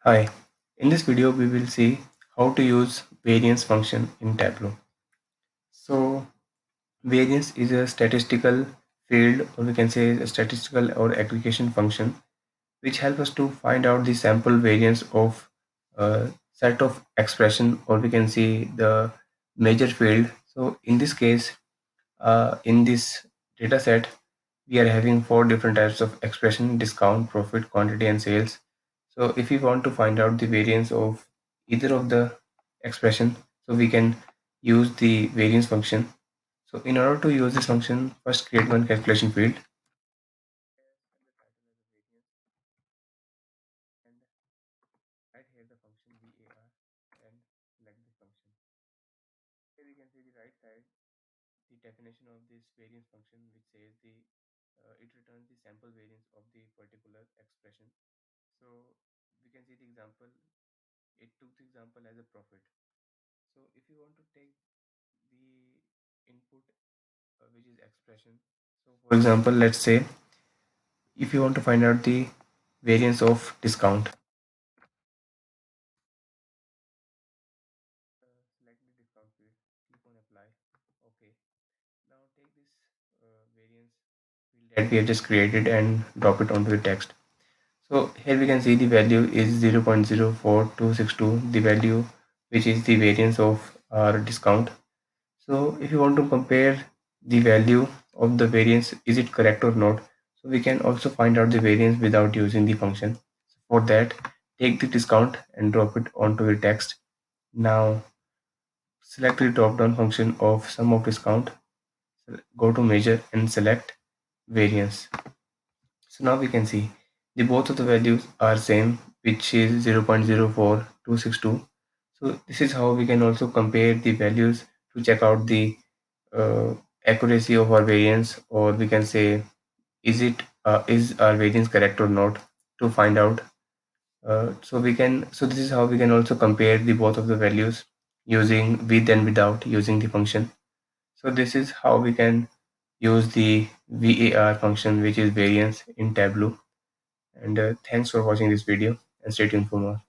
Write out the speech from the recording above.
Hi, in this video we will see how to use variance function in Tableau. So variance is a statistical field, or we can say a statistical or aggregation function which help us to find out the sample variance of a set of expression, or we can see the major field. So in this case, in this data set, we are having four different types of expression: discount, profit, quantity, and sales. So if we want to find out the variance of either of the expression, so we can use the variance function. So in order to use this function, first create one calculation field and write here the function VAR and select the function. Here we can see the right side, the definition of this variance function, which says it returns the sample variance of the particular expression. So we can see the example. It took the example as a profit. So if you want to take the input, which is expression. So for example, let's say if you want to find out the variance of discount, select the discount field, click on apply. Okay. Now take this variance field that we have just created and drop it onto the text. So here we can see the value is 0.04262, the value which is the variance of our discount. So if you want to compare the value of the variance, is it correct or not? So we can also find out the variance without using the function. For that, take the discount and drop it onto the text. Now select the drop down function of sum of discount, go to measure and select variance. So now we can see the both of the values are same, which is 0.04262. So this is how we can also compare the values to check out the uh, accuracy of our variance, or we can say is our variance correct or not, to find out. So this is how we can also compare the both of the values using with and without using the function. So this is how we can use the VAR function, which is variance, in Tableau. And thanks for watching this video, and stay tuned for more.